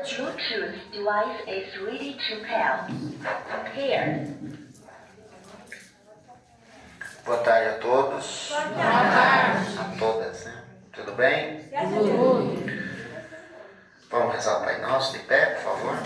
Bluetooth device is ready to pair. Pair. Boa tarde a todos. Boa tarde. A todas, né? Tudo bem? Tudo. Vamos rezar o Pai Nosso de pé, por favor.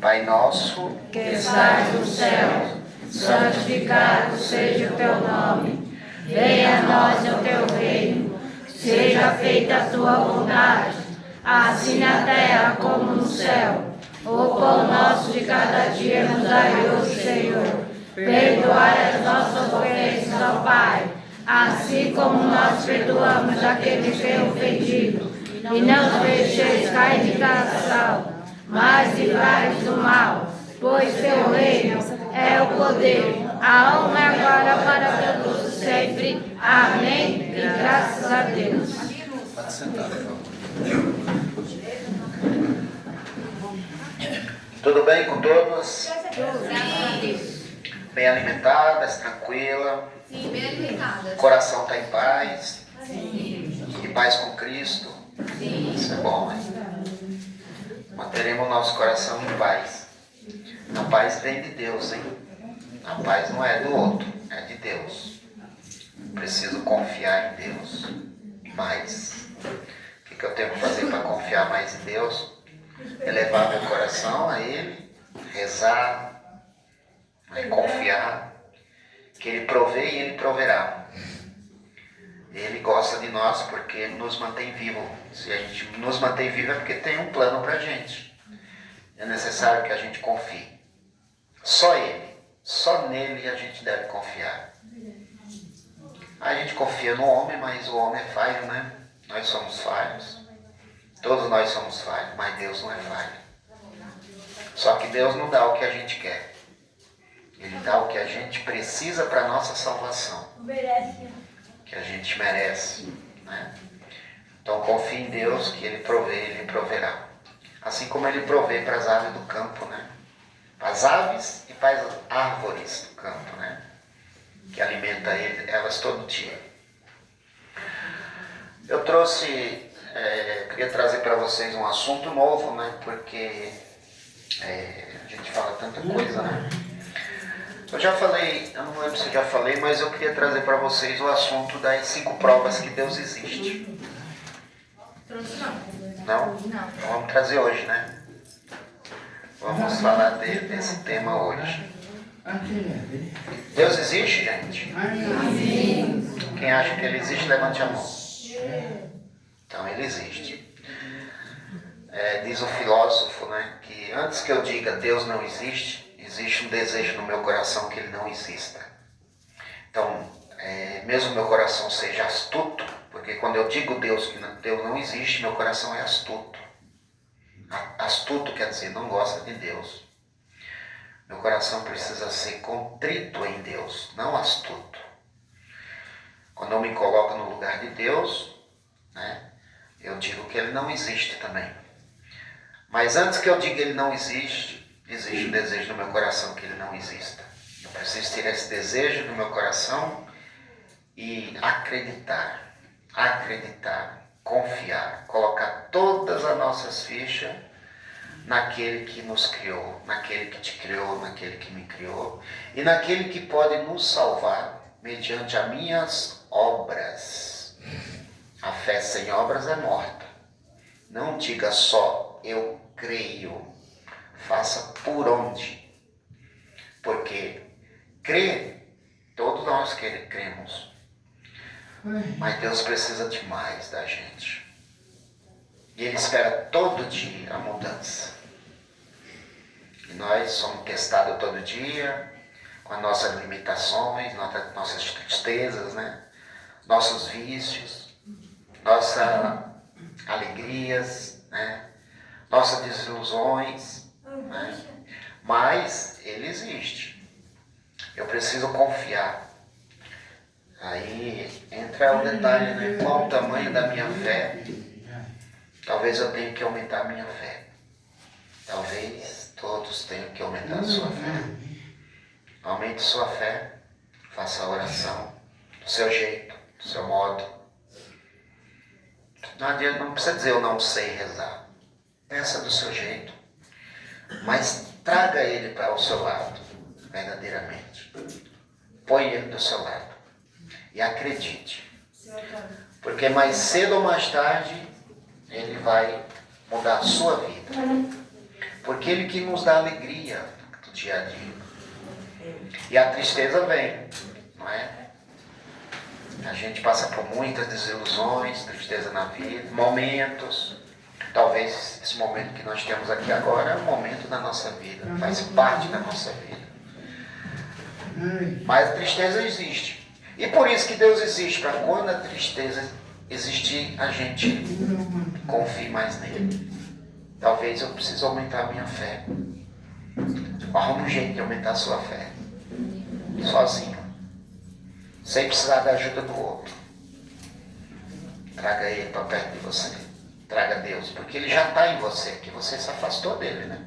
Pai nosso, Que estás no céu, santificado seja o teu nome. Venha a nós o teu reino. Seja feita a tua vontade, assim na terra como no céu. O pão nosso de cada dia nos dai hoje, Senhor. Perdoai as nossas ofensas ao Pai, assim como nós perdoamos aqueles que têm ofendido. E não nos deixeis cair de tentação, mas livrai-nos do mal. Pois teu reino é o poder, a honra e a glória para todos sempre. Amém. E graças a Deus. pode sentar, por favor. Tudo bem com todos? Bem alimentadas, tranquila? Sim, bem alimentada. O coração está em paz? Sim. Em paz com Cristo? Sim. Isso é bom, hein? Manteremos o nosso coração em paz. A paz vem de Deus, hein? A paz não é do outro, é de Deus. Preciso confiar em Deus mais. O que eu tenho que fazer para confiar mais em Deus? Elevar meu coração a Ele, rezar, confiar que Ele provê e Ele proverá. Ele gosta de nós porque Ele nos mantém vivo. Se a gente nos mantém vivo é porque tem um plano para a gente. É necessário que a gente confie. Só Ele, só nele a gente deve confiar. A gente confia no homem, mas o homem é falho, né? Nós somos falhos. Todos nós somos falhos, mas Deus não é falho. Só que Deus não dá o que a gente quer. Ele dá o que a gente precisa para a nossa salvação. Que a gente merece, né? Então confie em Deus que Ele provê, Ele proverá. Assim como Ele provê para as aves do campo, né? Para as aves e para as árvores do campo, né? Que alimenta elas todo dia. Eu queria trazer para vocês um assunto novo, né? Porque a gente fala tanta coisa, né? Eu já falei, eu não lembro se eu já falei, mas eu queria trazer para vocês o assunto das 5 provas que Deus existe. Trouxe não. Não? Não. Então vamos trazer hoje, né? Vamos falar desse tema hoje. Deus existe, gente? Quem acha que Ele existe, levante a mão. Então Ele existe. Diz o filósofo, né, que antes que eu diga Deus não existe, existe um desejo no meu coração que Ele não exista. Então, mesmo meu coração seja astuto, porque quando eu digo Deus que Deus não existe, meu coração é astuto. Astuto quer dizer não gosta de Deus. Meu coração precisa ser contrito em Deus, não astuto. Quando eu me coloco no lugar de Deus, né, eu digo que Ele não existe também. Mas antes que eu diga Ele não existe, existe um desejo no meu coração que Ele não exista. Eu preciso ter esse desejo no meu coração e acreditar, confiar, colocar todas as nossas fichas naquele que nos criou, naquele que te criou, naquele que me criou e naquele que pode nos salvar mediante as minhas obras. A fé sem obras é morta. Não diga só eu creio, faça por onde. Porque crer, todos nós cremos. Mas Deus precisa demais da gente. E Ele espera todo dia a mudança. E nós somos testados todo dia com as nossas limitações, nossas tristezas, né? Nossos vícios, nossas alegrias, né? Nossas desilusões, né? Mas Ele existe. Eu preciso confiar. Aí entra o detalhe, né? Qual o tamanho da minha fé? Talvez eu tenha que aumentar a minha fé. Talvez todos tenham que aumentar a sua fé. Aumente sua fé. Faça a oração do seu jeito, do seu modo. Não adianta, não precisa dizer eu não sei rezar. Pensa do seu jeito. Mas traga ele para o seu lado, verdadeiramente. Põe ele do seu lado. E acredite. Porque mais cedo ou mais tarde, ele vai mudar a sua vida. Porque ele que nos dá alegria do dia a dia. E a tristeza vem, não é? A gente passa por muitas desilusões, tristeza na vida, momentos. Talvez esse momento que nós temos aqui agora é um momento da nossa vida, faz parte da nossa vida. Mas a tristeza existe. E por isso que Deus existe, para quando a tristeza existir, a gente confie mais nele. Talvez eu precise aumentar a minha fé. Arruma um jeito de aumentar a sua fé. Sozinho. Sem precisar da ajuda do outro. Traga ele para perto de você. Traga Deus, porque ele já está em você, que você se afastou dele, né?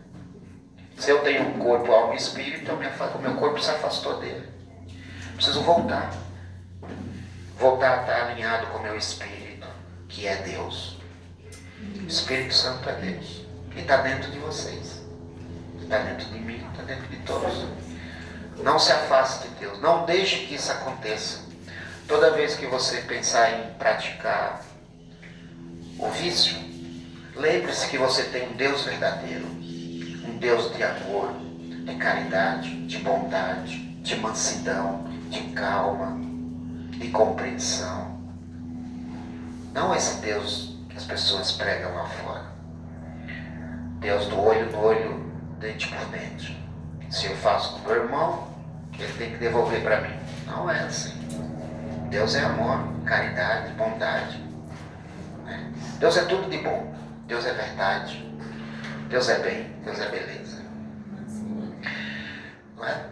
Se eu tenho um corpo, alma e espírito, o meu corpo se afastou dele. Preciso voltar. Voltar a estar alinhado com o meu espírito, que é Deus. O Espírito Santo é Deus. E está dentro de vocês. Está dentro de mim, está dentro de todos. Não se afaste de Deus. Não deixe que isso aconteça. Toda vez que você pensar em praticar o vício, lembre-se que você tem um Deus verdadeiro. Um Deus de amor, de caridade, de bondade, de mansidão, de calma, de compreensão. Não esse Deus que as pessoas pregam lá fora. Deus do olho no olho, dente por dente. Se eu faço com o meu irmão, ele tem que devolver para mim. Não é assim. Deus é amor, caridade, bondade. Né? Deus é tudo de bom. Deus é verdade. Deus é bem. Deus é beleza. Não é?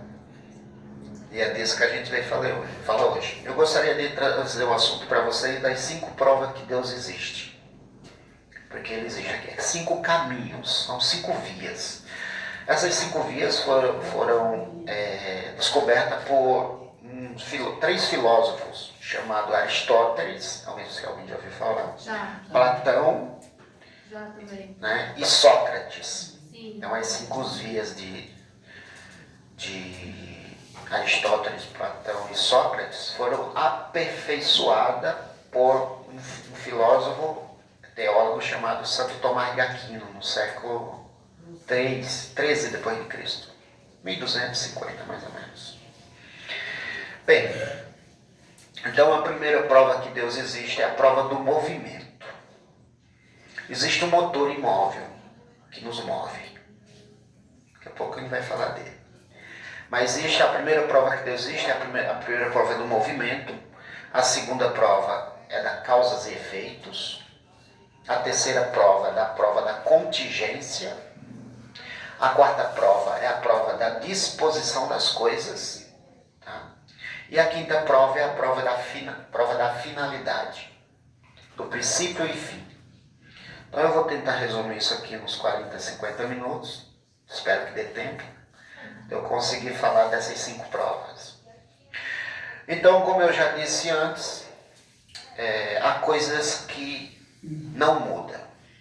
E é disso que a gente vai falar hoje. Eu gostaria de trazer um assunto para vocês das 5 provas que Deus existe. Porque ele existe aqui. 5 caminhos, são 5 vias. Essas 5 vias foram descobertas por 3 filósofos, chamados Aristóteles, talvez se alguém já ouviu falar, Já. Platão, Já também. né, e Sócrates. Sim. Então as 5 vias de Aristóteles, Platão e Sócrates foram aperfeiçoadas por um filósofo teólogo chamado Santo Tomás de Aquino, no século 13 depois de Cristo, 1250 mais ou menos. Bem, então a primeira prova que Deus existe é a prova do movimento. Existe um motor imóvel que nos move. Daqui a pouco a gente vai falar dele. Mas existe a primeira prova que Deus existe, a primeira prova é do movimento, a segunda prova é da causas e efeitos, a terceira prova é da prova da contingência, a quarta prova é a prova da disposição das coisas, tá? E a quinta prova é a prova da finalidade, do princípio e fim. Então eu vou tentar resumir isso aqui nos 40, 50 minutos, espero que dê tempo de eu conseguir falar dessas 5 provas. Então, como eu já disse antes, há coisas que não mudam.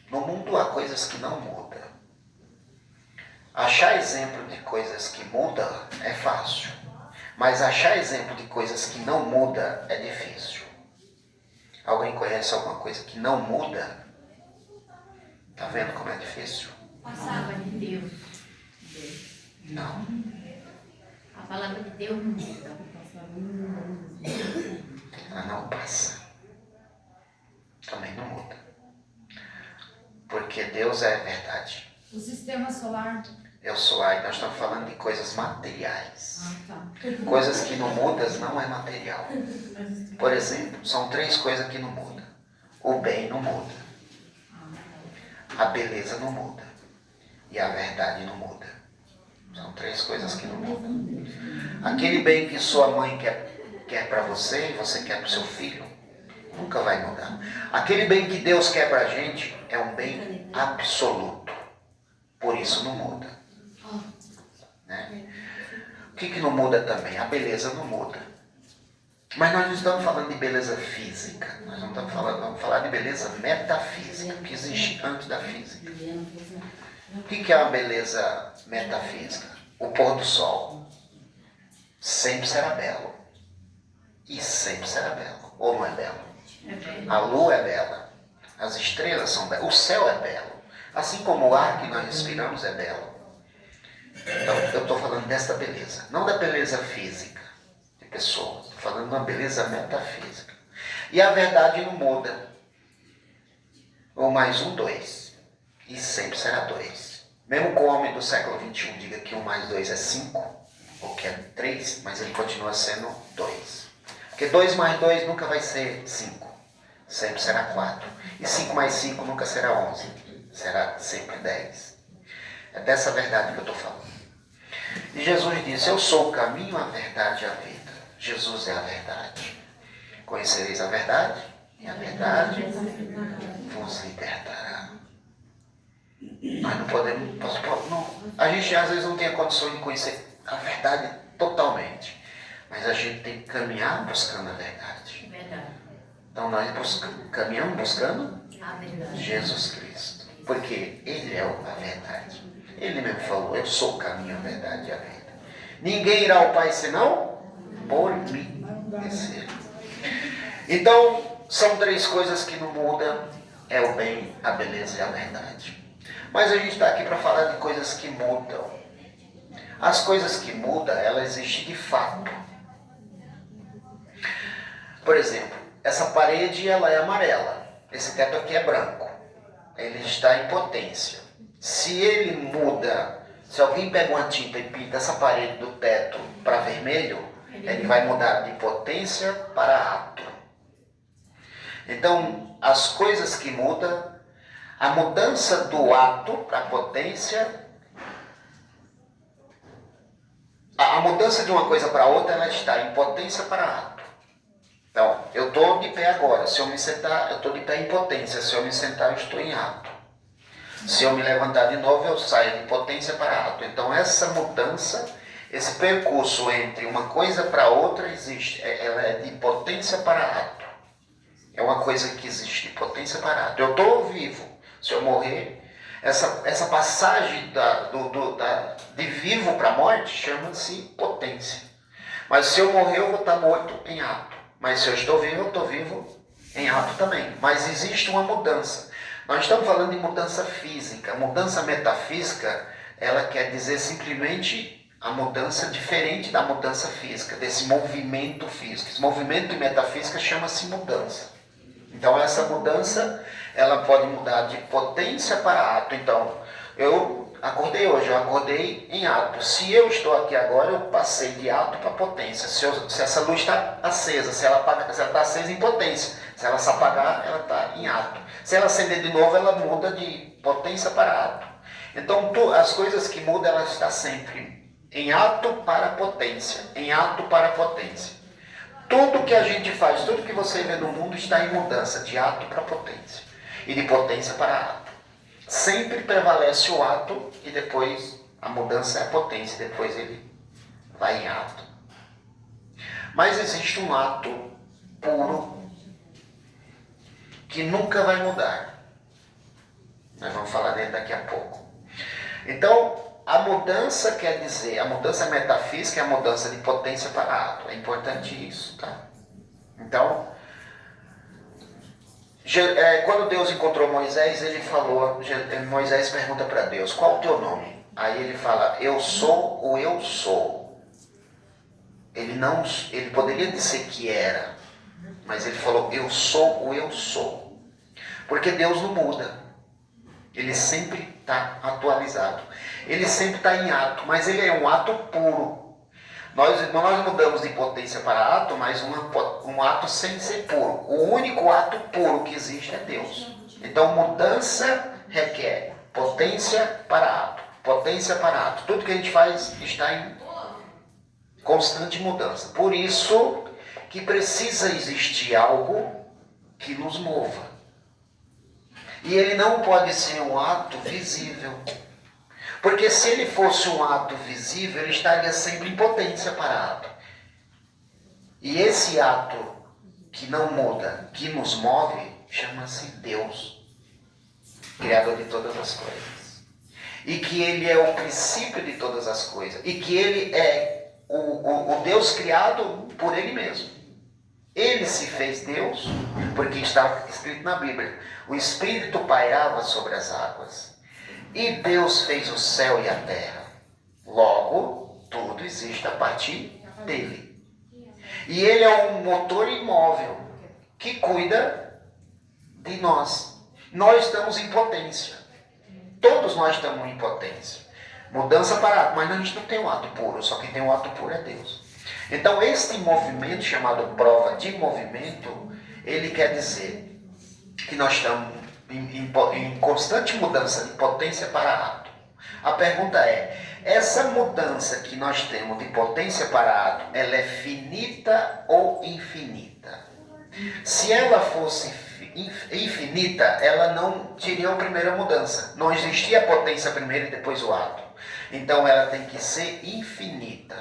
No mundo há coisas que não mudam. Achar exemplo de coisas que mudam é fácil, mas achar exemplo de coisas que não mudam é difícil. Alguém conhece alguma coisa que não muda? Tá vendo como é difícil? Palavra de Deus. Não. A palavra de Deus não muda. Ela não passa. Também não muda. Porque Deus é verdade. O sistema solar. Eu sou aí, nós estamos falando de coisas materiais. Tá. Coisas que não mudam não é material. Por exemplo, são 3 coisas que não mudam. O bem não muda. A beleza não muda. E a verdade não muda. São 3 coisas que não mudam. Aquele bem que sua mãe quer para você e você quer para o seu filho, nunca vai mudar. Aquele bem que Deus quer para a gente é um bem absoluto. Por isso não muda. Né? O que não muda também? A beleza não muda. Mas nós não estamos falando de beleza física. Nós não estamos falando, vamos falar de beleza metafísica, que existe antes da física. O que é uma beleza metafísica? O pôr do sol sempre será belo. E sempre será belo. Ou não é belo? A lua é bela. As estrelas são belas. O céu é belo. Assim como o ar que nós respiramos é belo. Então, eu estou falando desta beleza. Não da beleza física de pessoa. Estou falando de uma beleza metafísica. E a verdade não muda. Ou mais um, 2. E sempre será 2. Mesmo que o homem do século XXI diga que 1 mais 2 é 5, ou que é 3, mas ele continua sendo 2. Porque 2 mais 2 nunca vai ser 5. Sempre será 4. E 5 mais 5 nunca será 11. Será sempre 10. É dessa verdade que eu estou falando. E Jesus disse, eu sou o caminho, a verdade e a vida. Jesus é a verdade. Conhecereis a verdade, e a verdade vos libertará. Nós não podemos... a gente às vezes não tem a condição de conhecer a verdade totalmente. Mas a gente tem que caminhar buscando a verdade. Então nós caminhamos buscando Jesus Cristo. Porque Ele é a verdade. Ele mesmo falou, eu sou o caminho, a verdade e a vida. Ninguém irá ao Pai senão por mim. Então, são 3 coisas que não mudam. É o bem, a beleza e a verdade. Mas a gente está aqui para falar de coisas que mudam. As coisas que mudam, elas existem de fato. Por exemplo, essa parede ela é amarela. Esse teto aqui é branco. Ele está em potência. Se ele muda, se alguém pega uma tinta e pinta essa parede do teto para vermelho, ele vai mudar de potência para ato. Então, as coisas que mudam, a mudança do ato para a potência, a mudança de uma coisa para outra, ela está em potência para ato. Então, eu estou de pé agora. Se eu me sentar, eu estou de pé em potência. Se eu me sentar, eu estou em ato. Se eu me levantar de novo, eu saio de potência para ato. Então, essa mudança, esse percurso entre uma coisa para outra existe. Ela é de potência para ato. É uma coisa que existe de potência para ato. Eu estou vivo. Se eu morrer, essa passagem de vivo para a morte chama-se potência. Mas se eu morrer, eu vou estar morto em ato. Mas se eu estou vivo em ato também. Mas existe uma mudança. Nós estamos falando de mudança física. A mudança metafísica, ela quer dizer simplesmente a mudança diferente da mudança física, desse movimento físico. Esse movimento de metafísica chama-se mudança. Então essa mudança, ela pode mudar de potência para ato. Então, eu acordei hoje, eu acordei em ato. Se eu estou aqui agora, eu passei de ato para potência. Se essa luz está acesa, se ela está acesa em potência. Se ela se apagar, ela está em ato. Se ela acender de novo, ela muda de potência para ato. Então, as coisas que mudam, ela está sempre em ato para potência. Em ato para potência. Tudo que a gente faz, tudo que você vê no mundo está em mudança, de ato para potência. E de potência para ato. Sempre prevalece o ato e depois a mudança é a potência, depois ele vai em ato. Mas existe um ato puro que nunca vai mudar. Nós vamos falar dele daqui a pouco. Então, a mudança quer dizer, a mudança metafísica é a mudança de potência para ato. É importante isso, tá? Então, quando Deus encontrou Moisés, ele falou, Moisés pergunta para Deus, qual o teu nome? Aí ele fala, eu sou o eu sou. Ele poderia dizer que era, mas ele falou, eu sou o eu sou. Porque Deus não muda. Ele sempre está atualizado. Ele sempre está em ato, mas ele é um ato puro. Nós mudamos de potência para ato, mas um ato sem ser puro. O único ato puro que existe é Deus. Então mudança requer potência para ato. Potência para ato. Tudo que a gente faz está em constante mudança. Por isso que precisa existir algo que nos mova. E ele não pode ser um ato visível. Porque se ele fosse um ato visível, ele estaria sempre em potência para ato. E esse ato que não muda, que nos move, chama-se Deus, Criador de todas as coisas. E que Ele é o princípio de todas as coisas. E que Ele é o Deus criado por Ele mesmo. Ele se fez Deus, porque está escrito na Bíblia: o Espírito pairava sobre as águas. E Deus fez o céu e a terra. Logo, tudo existe a partir dele. E Ele é um motor imóvel que cuida de nós. Nós estamos em potência. Todos nós estamos em potência. Mudança para ato, mas a gente não tem um ato puro, só quem tem um ato puro é Deus. Então, este movimento, chamado prova de movimento, ele quer dizer que nós estamos em constante mudança de potência para ato. A pergunta é, essa mudança que nós temos de potência para ato, ela é finita ou infinita? Se ela fosse infinita, ela não teria a primeira mudança. Não existia a potência primeiro e depois o ato. Então ela tem que ser infinita.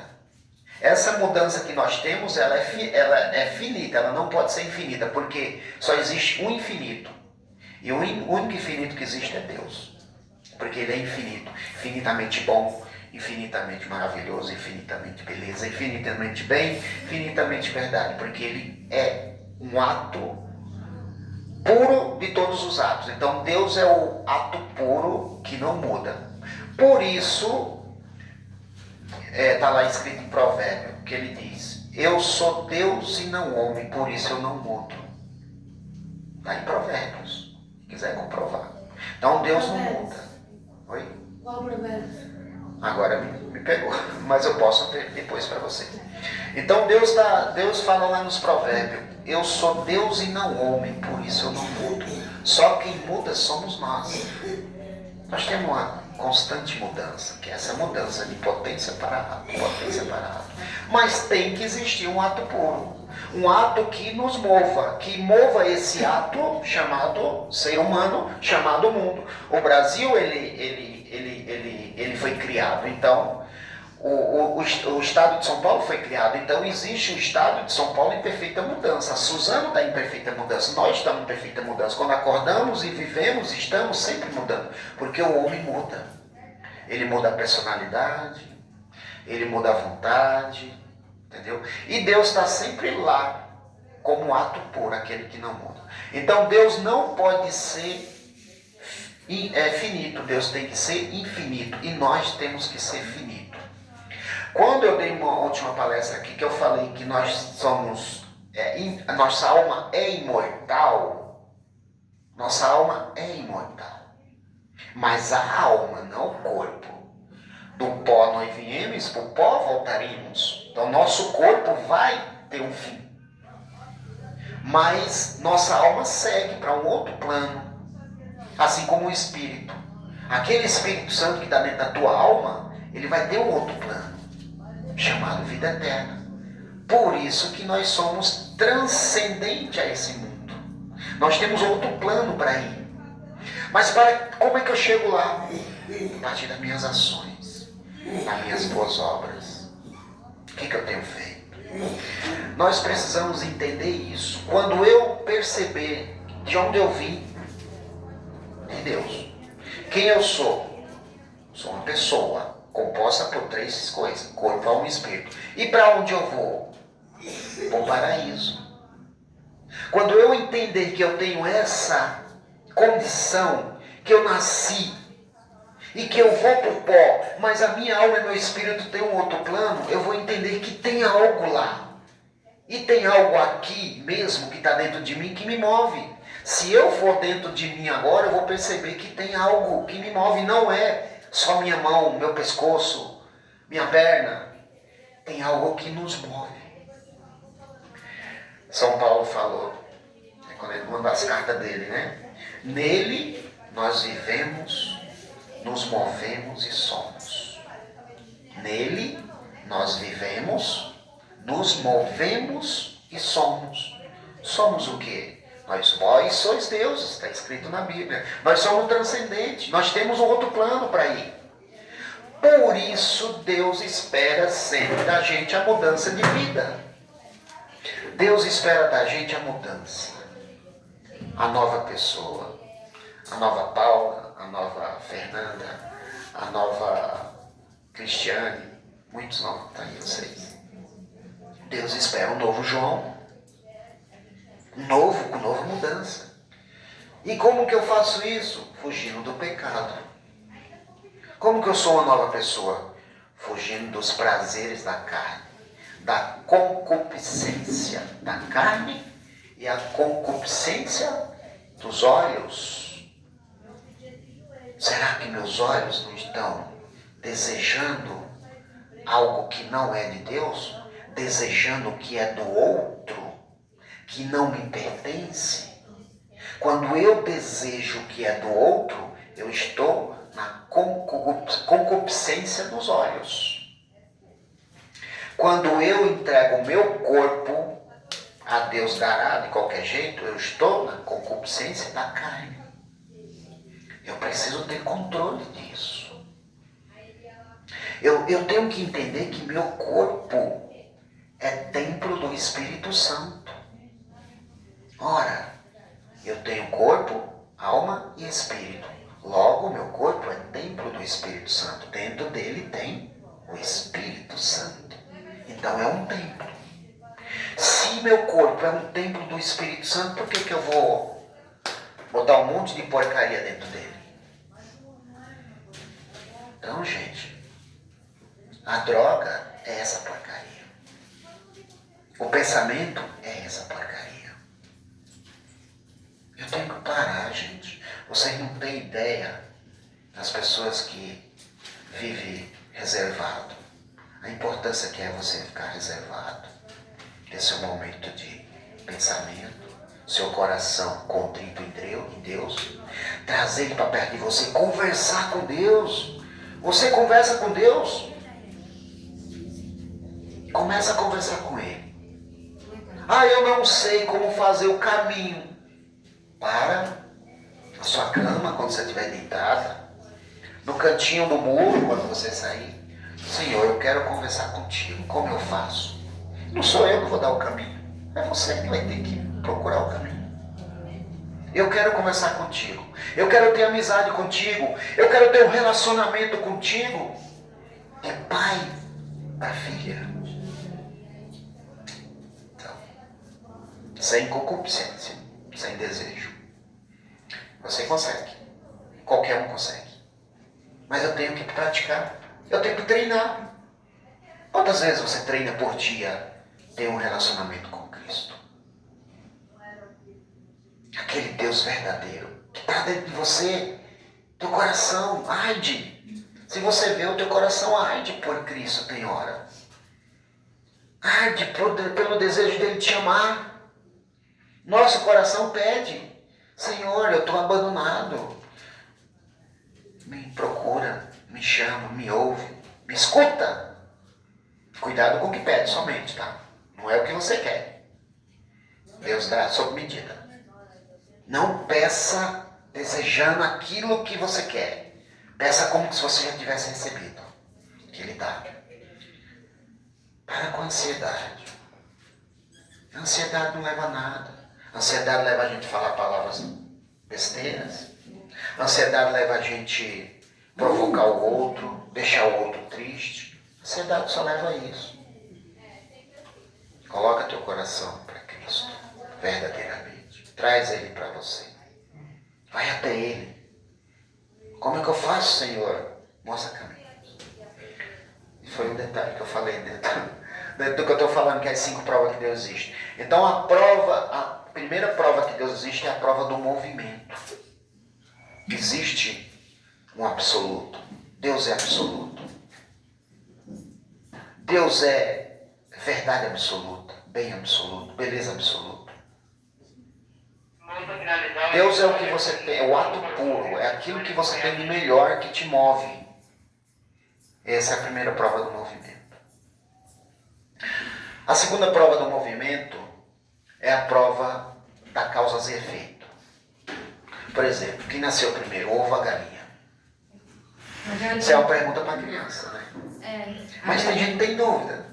Essa mudança que nós temos, ela é finita, ela não pode ser infinita, porque só existe um infinito. E o único infinito que existe é Deus. Porque Ele é infinito, infinitamente bom, infinitamente maravilhoso, infinitamente beleza, infinitamente bem, infinitamente verdade. Porque Ele é um ato puro de todos os atos. Então Deus é o ato puro que não muda. Por isso, está lá escrito em Provérbio, que ele diz: eu sou Deus e não homem, por isso eu não mudo. Está em Provérbios, se quiser comprovar. Então Deus não muda. Oi? Qual Provérbio? Agora me pegou, mas eu posso ver depois para você. Então Deus fala lá nos Provérbios: eu sou Deus e não homem, por isso eu não mudo. Só quem muda somos nós. Nós temos uma constante mudança, que é essa mudança de potência para ato, potência para ato. Mas tem que existir um ato puro, um ato que nos mova, que mova esse ato chamado ser humano, chamado mundo. O Brasil, ele foi criado, então o estado de São Paulo foi criado, então existe o estado de São Paulo em perfeita mudança. A Suzano está em perfeita mudança, nós estamos em perfeita mudança. Quando acordamos e vivemos, estamos sempre mudando, porque o homem muda. Ele muda a personalidade, ele muda a vontade, entendeu? E Deus está sempre lá como um ato puro, aquele que não muda. Então Deus não pode ser finito, Deus tem que ser infinito, e nós temos que ser finito. Quando eu dei uma última palestra aqui, que eu falei que nós somos, a nossa alma é imortal, nossa alma é imortal, mas a alma, não o corpo. Do pó nós viemos, para o pó voltaremos. Então nosso corpo vai ter um fim, mas nossa alma segue para um outro plano, assim como o Espírito. Aquele Espírito Santo que está dentro da tua alma, ele vai ter um outro plano, chamado vida eterna. Por isso que nós somos transcendentes a esse mundo. Nós temos outro plano para ir. Mas como é que eu chego lá? A partir das minhas ações, das minhas boas obras. O que eu tenho feito? Nós precisamos entender isso. Quando eu perceber de onde eu vim, de Deus, quem eu sou? Sou uma pessoa composta por três coisas: corpo, alma e espírito. E para onde eu vou? Para o paraíso. Quando eu entender que eu tenho essa condição, que eu nasci e que eu vou para o pó, mas a minha alma e meu espírito têm um outro plano, eu vou entender que tem algo lá. E tem algo aqui mesmo que está dentro de mim que me move. Se eu for dentro de mim agora, eu vou perceber que tem algo que me move. Não é só minha mão, meu pescoço, minha perna. Tem algo que nos move. São Paulo falou, quando ele manda as cartas dele, né? Nele nós vivemos, nos movemos e somos. Nele nós vivemos, nos movemos e somos. Somos o quê? Vós sois deuses, está escrito na Bíblia. Nós somos transcendentes, nós temos um outro plano para ir. Por isso Deus espera sempre da gente a mudança de vida. Deus espera da gente a mudança. a nova pessoa, a nova Paula, a nova Fernanda, a nova Cristiane, muitos não, tá aí vocês. Deus espera um novo João, com nova mudança. E como que eu faço isso? Fugindo do pecado. Como que eu sou uma nova pessoa? Fugindo dos prazeres da carne, da concupiscência da carne e a concupiscência dos olhos. Será que meus olhos não estão desejando algo que não é de Deus? Desejando o que é do outro, que não me pertence? Quando eu desejo o que é do outro, eu estou na concupiscência dos olhos. Quando eu entrego o meu corpo a Deus dará de qualquer jeito, eu estou na concupiscência da carne. Eu preciso ter controle disso. Eu tenho que entender que meu corpo é templo do Espírito Santo. Ora, eu tenho corpo, alma e espírito. Logo, meu corpo é templo do Espírito Santo. Dentro dele tem o Espírito Santo. Então é um templo. Se meu corpo é um templo do Espírito Santo, por que eu vou botar um monte de porcaria dentro dele? Então, gente, a droga é essa porcaria. O pensamento é essa porcaria. Eu tenho que parar, gente. Vocês não têm ideia das pessoas que vivem reservado. A importância que é você ficar reservado. Ter seu momento de pensamento, seu coração contrito em Deus. Trazer ele para perto de você, conversar com Deus. Você conversa com Deus. Começa a conversar com Ele. Ah, eu não sei como fazer o caminho. Para na sua cama quando você estiver deitada. No cantinho do muro quando você sair. Senhor, eu quero conversar contigo. Como eu faço? Não sou eu que vou dar o caminho. É você que vai ter que procurar o caminho. Eu quero conversar contigo. Eu quero ter amizade contigo. Eu quero ter um relacionamento contigo. É pai para filha. Então, sem concupiscência, sem desejo. Você consegue. Qualquer um consegue. Mas eu tenho que praticar. Eu tenho que treinar. Quantas vezes você treina por dia ter um relacionamento com Cristo? Aquele Deus verdadeiro que está dentro de você, teu coração arde. Se você vê, o teu coração arde por Cristo, tem hora. Arde pelo desejo dele te amar. Nosso coração pede: Senhor, eu estou abandonado. Me procura, me chama, me ouve, me escuta. Cuidado com o que pede somente, tá? Não é o que você quer. Deus dá sob medida. Não peça desejando aquilo que você quer. Peça como se você já tivesse recebido. Que Ele dá. Para com a ansiedade. A ansiedade não leva a nada. A ansiedade leva a gente a falar palavras besteiras. A ansiedade leva a gente a provocar o outro, deixar o outro triste. A ansiedade só leva a isso. Coloca teu coração para Cristo, verdadeiramente. Traz Ele para você. Vai até Ele. Como é que eu faço, Senhor? Mostra caminho. E foi um detalhe que eu falei dentro do que eu estou falando, que é as 5 provas que Deus existe. Então a primeira prova que Deus existe é a prova do movimento. Existe um absoluto. Deus é absoluto. Deus é verdade absoluta, bem absoluto, beleza absoluta. Deus é o que você tem, é o ato puro, é aquilo que você tem de melhor que te move. Essa é a primeira prova do movimento. A segunda prova do movimento é a prova da causas e efeito. Por exemplo, quem nasceu primeiro, ovo ou a galinha? Isso é uma pergunta para criança, né? Mas tem gente que tem dúvida.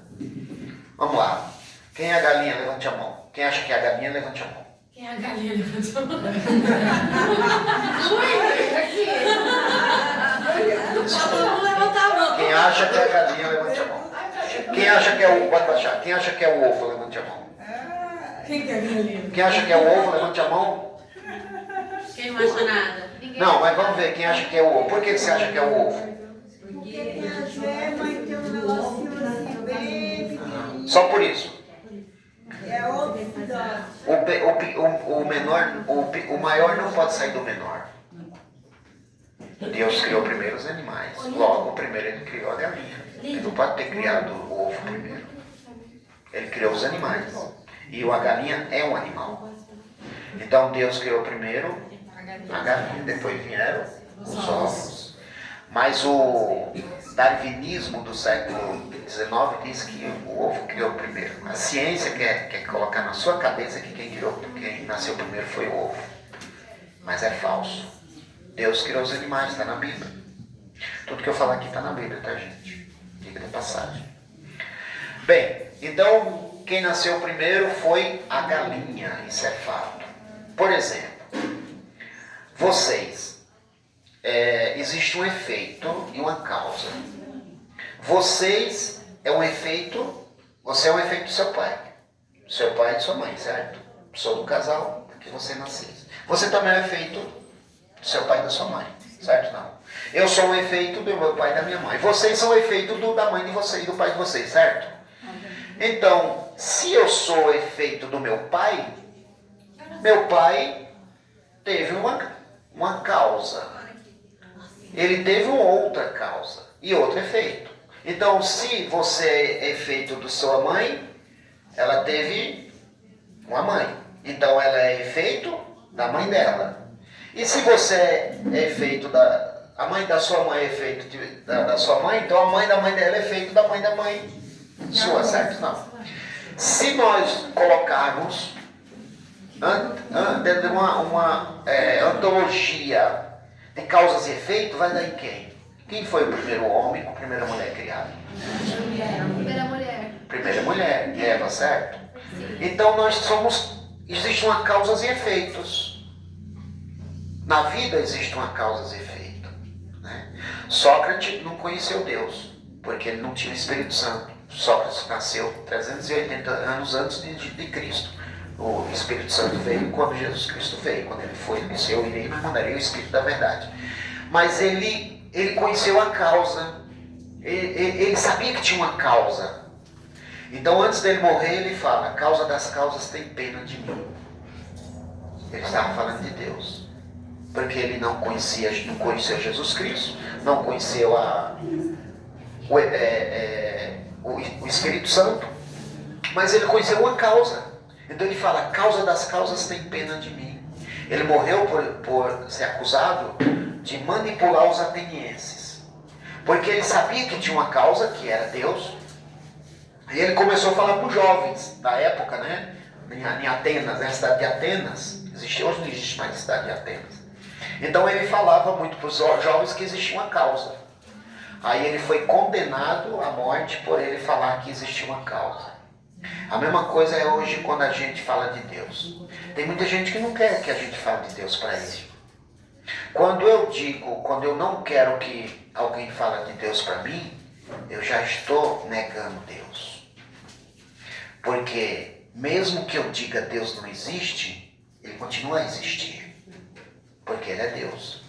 Vamos lá. Quem é a galinha? Levante a mão. Quem acha que é a galinha, levante a mão. Quem A galinha levantou a mão. Vamos levantar a mão. Quem acha que é a galinha, levante a mão. Quem acha que é o... Pode baixar. Quem acha que é o ovo, levante a mão. Quem que é a galinha? Quem acha que é o ovo, levante a mão. Quem não acha nada? Não, mas vamos ver quem acha que é o ovo. Por que você acha que é o ovo? Porque tem a gema e tem um negocinho assim bem pequenininho. Só por isso. É outro O maior não pode sair do menor. Deus criou primeiro os animais. Logo, primeiro ele criou a galinha. Ele não pode ter criado o ovo primeiro. Ele criou os animais. E a galinha é um animal. Então Deus criou primeiro a galinha, depois vieram os ovos. Mas o darwinismo do século XIX diz que o ovo criou primeiro. A ciência quer colocar na sua cabeça que quem nasceu primeiro foi o ovo. Mas é falso. Deus criou os animais, está na Bíblia. Tudo que eu falar aqui está na Bíblia, tá, gente? Diga de passagem. Bem, então quem nasceu primeiro foi a galinha, isso é fato. Por exemplo, vocês, existe um efeito e uma causa. Vocês é um efeito, você é um efeito do seu pai. Seu pai e de sua mãe, certo? Sou do casal que você nasceu. Você também é efeito do seu pai e da sua mãe, certo? Não. Eu sou um efeito do meu pai e da minha mãe. Vocês são um efeito da mãe de vocês e do pai de vocês, certo? Então, se eu sou efeito do meu pai teve uma causa. Ele teve uma outra causa e outro efeito. Então, se você é efeito da sua mãe, ela teve uma mãe. Então, ela é efeito da mãe dela. E se você é efeito a mãe da sua mãe é efeito da sua mãe, então a mãe da mãe dela é efeito da mãe sua, certo? Não. Se nós colocarmos dentro de uma antologia de causas e efeitos, vai dar em quem? Quem foi o primeiro homem com a primeira mulher criada? Primeira mulher. Primeira mulher, Eva, certo? Então existe uma causas e efeitos. Na vida existe uma causas e efeito. Né? Sócrates não conheceu Deus, porque ele não tinha o Espírito Santo. Sócrates nasceu 380 anos antes de Cristo. O Espírito Santo veio quando Jesus Cristo veio. Quando ele foi, ele disse, eu irei e mandarei o Espírito da verdade. Mas ele conheceu a causa. Ele sabia que tinha uma causa. Então antes dele morrer ele fala, a causa das causas tem pena de mim. Ele estava falando de Deus. Porque ele não conheceu Jesus Cristo, não conheceu o Espírito Santo, mas ele conheceu uma causa. Então ele fala, a causa das causas tem pena de mim. Ele morreu por ser acusado de manipular os atenienses, porque ele sabia que tinha uma causa, que era Deus, e ele começou a falar para os jovens da época, né? Em Atenas, na cidade de Atenas, hoje não existe mais a cidade de Atenas. Então ele falava muito para os jovens que existia uma causa. Aí ele foi condenado à morte por ele falar que existia uma causa. A mesma coisa é hoje quando a gente fala de Deus. Tem muita gente que não quer que a gente fale de Deus para ele. Quando eu não quero que alguém fale de Deus para mim, eu já estou negando Deus. Porque mesmo que eu diga Deus não existe, ele continua a existir. Porque ele é Deus.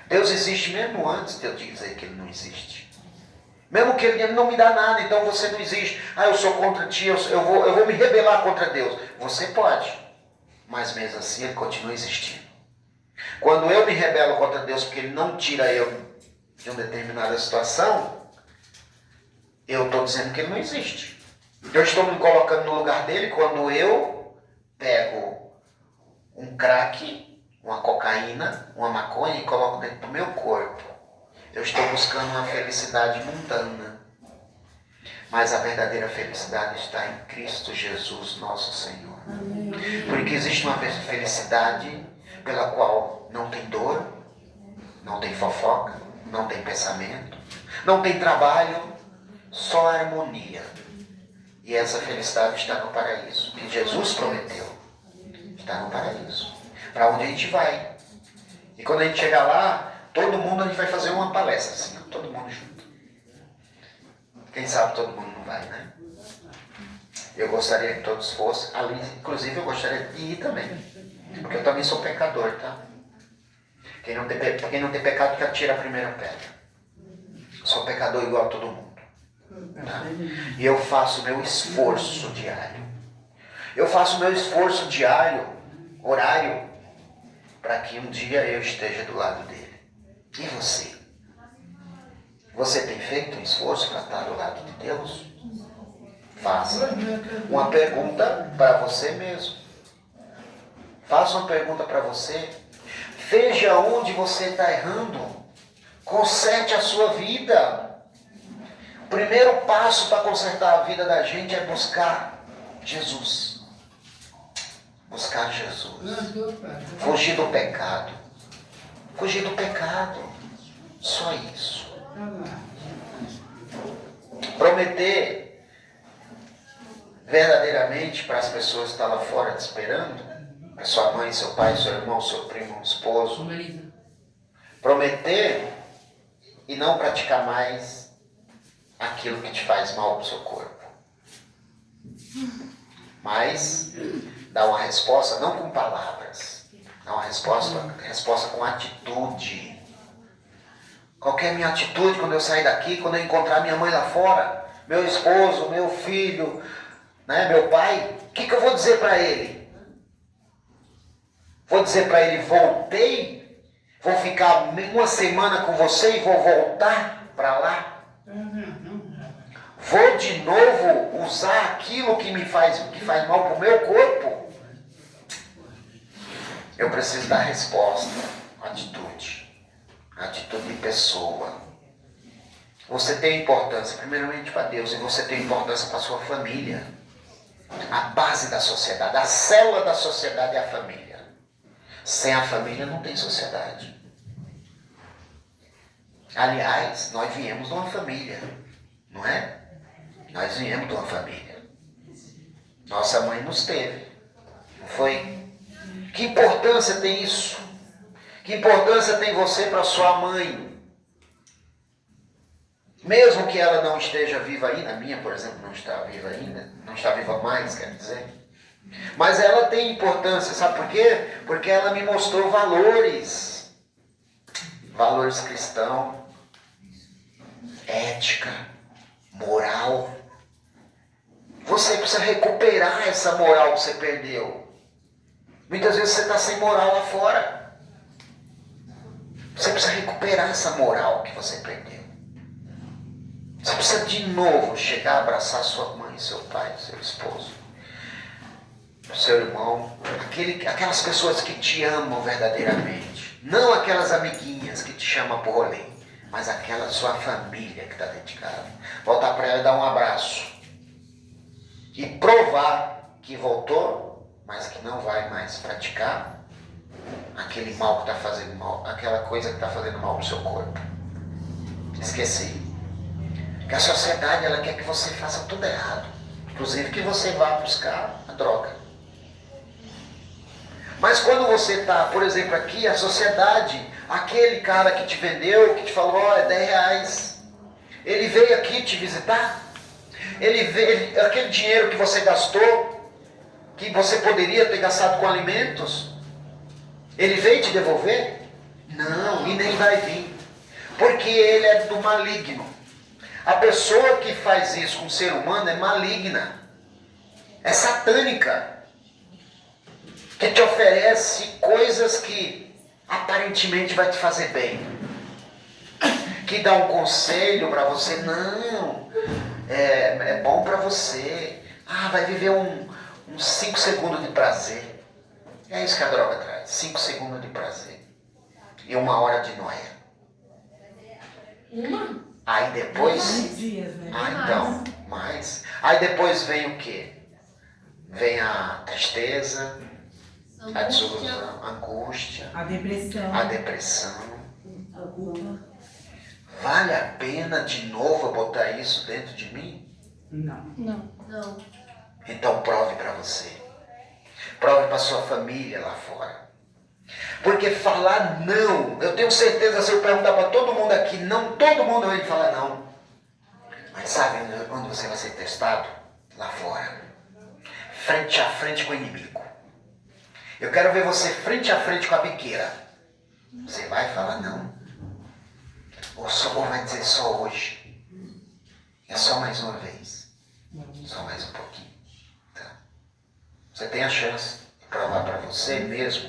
Deus existe mesmo antes de eu dizer que ele não existe. Mesmo que ele não me dá nada, então você não existe. Eu sou contra ti, eu vou me rebelar contra Deus. Você pode, mas mesmo assim ele continua existindo. Quando eu me rebelo contra Deus porque ele não tira eu de uma determinada situação, eu estou dizendo que ele não existe. Eu estou me colocando no lugar dele quando eu pego um crack, uma cocaína, uma maconha e coloco dentro do meu corpo. Eu estou buscando uma felicidade mundana. Mas a verdadeira felicidade está em Cristo Jesus, nosso Senhor. Porque existe uma felicidade pela qual não tem dor, não tem fofoca, não tem pensamento, não tem trabalho, só harmonia. E essa felicidade está no paraíso, que Jesus prometeu. está no paraíso. Para onde a gente vai. E quando a gente chegar lá, todo mundo a gente vai fazer uma palestra assim, ó, todo mundo junto. Quem sabe todo mundo não vai, né? Eu gostaria que todos fossem, ali, inclusive eu gostaria de ir também. Porque eu também sou pecador, tá? Quem não tem pecado que atira a primeira pedra. Sou pecador igual a todo mundo. Tá? E eu faço meu esforço diário. Eu faço meu esforço diário, horário, para que um dia eu esteja do lado dele. E você? Você tem feito um esforço para estar do lado de Deus? Faça uma pergunta para você mesmo. Faça uma pergunta para você. Veja onde você está errando. Conserte a sua vida. O primeiro passo para consertar a vida da gente é buscar Jesus. Buscar Jesus. Fugir do pecado. Fugir do pecado. Só isso. Prometer verdadeiramente para as pessoas que estão lá fora te esperando, para sua mãe, seu pai, seu irmão, seu primo, esposo. Prometer e não praticar mais aquilo que te faz mal para o seu corpo. Mas dá uma resposta não com palavras, dá uma resposta com atitude. Qual é a minha atitude quando eu sair daqui, quando eu encontrar minha mãe lá fora, meu esposo, meu filho, né, meu pai? O que eu vou dizer para ele? Vou dizer para ele, voltei? Vou ficar uma semana com você e vou voltar para lá? Vou de novo usar aquilo que faz mal para o meu corpo? Eu preciso dar resposta, atitude de pessoa. Você tem importância primeiramente para Deus e você tem importância para a sua família. A base da sociedade, a célula da sociedade é a família. Sem a família não tem sociedade. Aliás, nós viemos de uma família, não é? Nós viemos de uma família. Nossa mãe nos teve, não foi? Que importância tem isso? Que importância tem você para sua mãe? Mesmo que ela não esteja viva ainda, a minha, por exemplo, não está viva ainda, não está viva mais, quer dizer. Mas ela tem importância, sabe por quê? Porque ela me mostrou valores. Valores cristãos, ética, moral. Você precisa recuperar essa moral que você perdeu. Muitas vezes você está sem moral lá fora. Você precisa recuperar essa moral que você perdeu. Você precisa de novo chegar, abraçar sua mãe, seu pai, seu esposo, seu irmão, aquelas pessoas que te amam verdadeiramente. Não aquelas amiguinhas que te chamam por rolê, mas aquela sua família que está dentro de casa. Voltar para ela e dar um abraço. E provar que voltou, mas que não vai mais praticar aquele mal que está fazendo mal, aquela coisa que está fazendo mal no seu corpo. Esqueci. Que a sociedade ela quer que você faça tudo errado. Inclusive que você vá buscar a droga. Mas quando você está, por exemplo, aqui, a sociedade, aquele cara que te vendeu, que te falou, é 10 reais. Ele veio aqui te visitar? Aquele dinheiro que você gastou, que você poderia ter gastado com alimentos, ele veio te devolver? Não, e nem vai vir. Porque ele é do maligno. A pessoa que faz isso com o ser humano é maligna. É satânica. Que te oferece coisas que aparentemente vai te fazer bem. Que dá um conselho para você. Não, é bom para você. Vai viver uns 5 segundos de prazer. É isso que a droga traz. 5 segundos de prazer. E 1 hora de noia. Aí depois... Mais dias, né? Então, mais. Aí depois vem o quê? Vem a tristeza, a desilusão, a angústia, A depressão. a depressão. A culpa. Vale a pena de novo botar isso dentro de mim? Não. Não. Então prove para você. Prove para sua família lá fora. Porque falar não, eu tenho certeza, se eu perguntar para todo mundo aqui, não, todo mundo vai falar não. Mas sabe onde você vai ser testado? Lá fora. Frente a frente com o inimigo. Eu quero ver você frente a frente com a biqueira. Você vai falar não? Ou vai dizer só hoje? É só mais uma vez. Só mais um pouquinho. Tá? Você tem a chance de provar para você mesmo.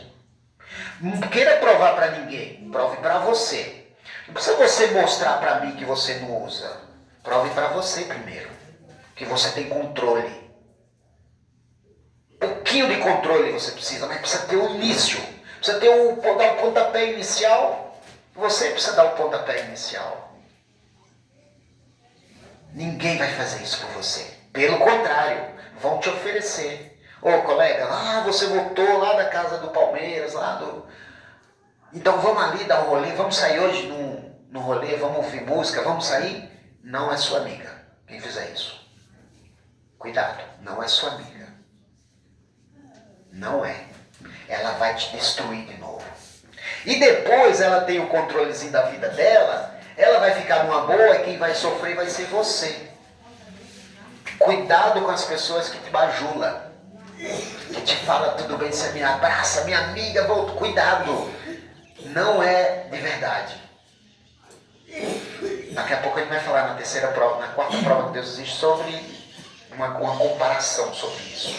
Não queira provar para ninguém. Prove para você. Não precisa você mostrar para mim que você não usa. Prove para você primeiro. Que você tem controle. Um pouquinho de controle você precisa, mas precisa ter o início. Precisa ter dar o pontapé inicial. Você precisa dar o pontapé inicial. Ninguém vai fazer isso por você. Pelo contrário, vão te oferecer. Ô colega, você voltou lá da casa do Palmeiras, Então vamos ali dar um rolê, vamos sair hoje no rolê, vamos ouvir música, vamos sair? Não é sua amiga quem fizer isso. Cuidado, não é sua amiga. Não é. Ela vai te destruir de novo. E depois ela tem o controlezinho da vida dela, ela vai ficar numa boa e quem vai sofrer vai ser você. Cuidado com as pessoas que te bajulam, que te fala tudo bem, você me abraça, minha amiga, volta. Cuidado. Não é de verdade. Daqui a pouco a gente vai falar na terceira prova, na quarta prova que Deus existe sobre uma comparação sobre isso.